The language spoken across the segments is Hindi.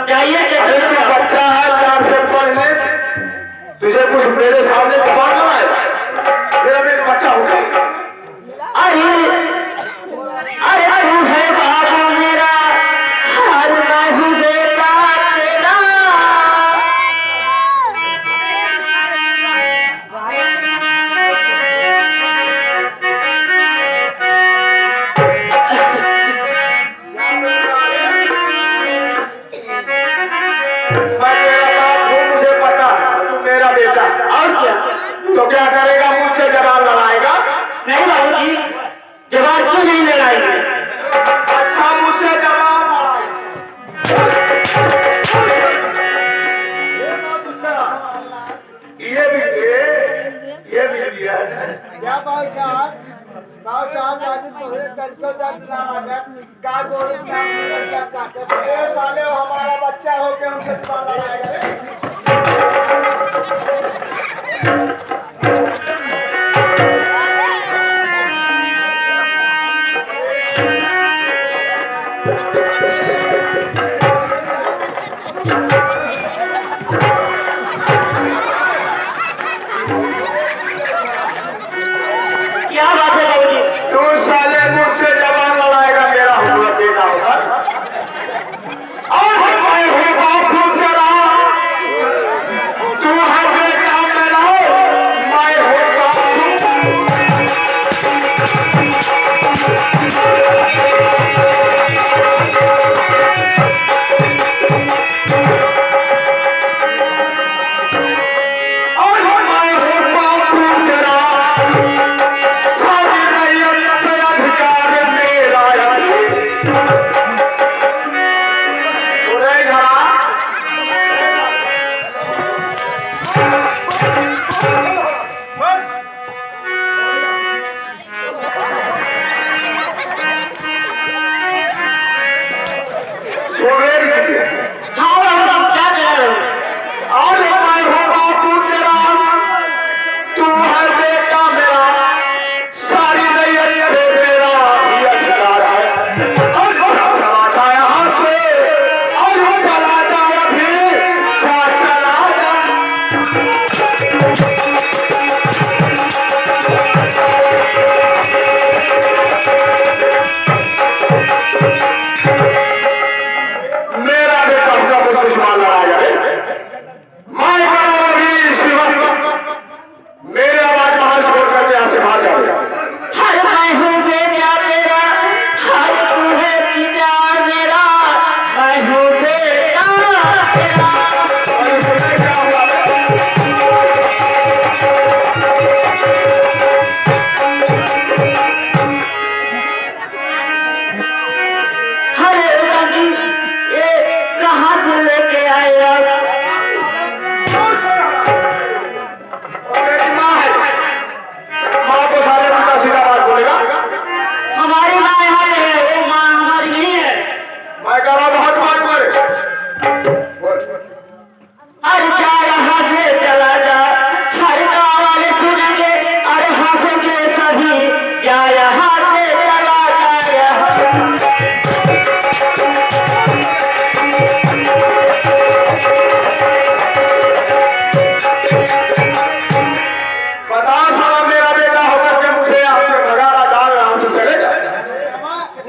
जाइए तो बच्चा है 4 से पढ़ ले, तुझे कुछ मेरे सामने जबान ना आए, मेरा भी बच्चा हो गया। अरे अरे तू है बाबू मेरा, हर मैं हूँ बेटा तेरा। मैं तेरा बाप हूँ, मुझे पता है, तू मेरा बेटा। और क्या? तो क्या करेगा, मुझसे जबान लड़ाएगा? नहीं बाबूजी, जवाब क्यों नहीं लड़ाएंगे? अच्छा, मुझसे जबान लड़ाएगा। ये भी दिया है। क्या भाई साहब आदमी तो है 300 ना आ गया का जोड़े क्या क्या काटे ए साले, वो हमारा बच्चा हो के हमसे जबान लड़ाएगा। क्या बात है बाबूजी? तू साले मुझसे जबान लड़ाएगा, मेरा हुआ बेटा होगा। और मैं हूँ बापू तेरा, तू है बेटा मेरा, मैं हूँ बापू। और मैं हूँ बापू तेरा, सारी रैयत पे अधिकार मेरा है। सुने जरा, सुने लीजिए। हाँ बाबू, क्या कह रहे हो? और मैं हूँ बापू तेरा, तू है बेटा मेरा, सारी रैयत पे मेरा ही अधिकार है। और चला जा यहाँ से, और चला जा अभी, चला जा। मेरा बेटा होगा, मुझसे जबान लड़ाएगा रे। मैं करूँ अभी इसी वक्त, मेरे आवाज बाहर छोड़ करके यहाँ से भाग जाओ। हर मैं हूँ बेटा तेरा, हर तू है पिता मेरा, मैं हूँ बेटा तेरा। और इसमें क्या हुआ? अरे दादी, ये कहाँ से लेके आए आप? मेरी माँ है, माँ को सारे उल्टा सीधा बात बोलेगा। हमारी माँ यहाँ पे है, वो माँ हमारी नहीं है। मैं कह रहा हूँ बहुत बात बोले। अरे जा यहाँ से चला जा, हर गाँव वाले सुनेंगे, अरे हंसेंगे सभी, जा यहाँ से चला जा यहाँ। बता साला, मेरा बेटा होकर के मुझे यहाँ से भगाना, डाल यहाँ से चले जाए,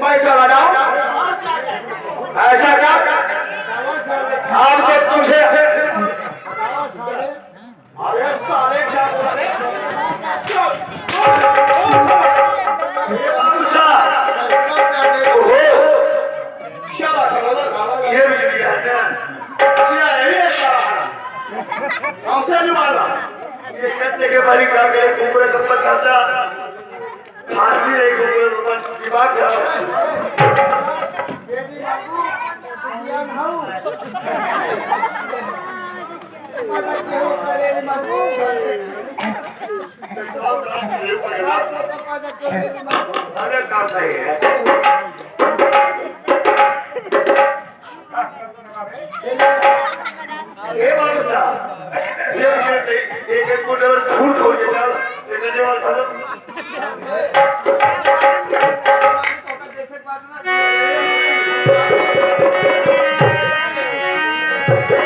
मैं चला जाऊँ? ऐसा क्या? अब तो तुझे, अरे साले क्या बोल रहे? ये बाबूसा, ओहो, क्या बात है? ये भी दिया है ना? सिया यही है साला, हमसे नहीं मारा। ये कहते के बारी का के कुकुरे कपड़ करता, फांसी नहीं कुकुरे दिमाग खराब। बेबी बाबू दुनिया में हूँ मदद क्यों करे रे बाबू मदद करे रे बाबू अरे काम सही है। ये बाबूसा, ये एक कुडर फूट हो गया, एक जवान फसल। जा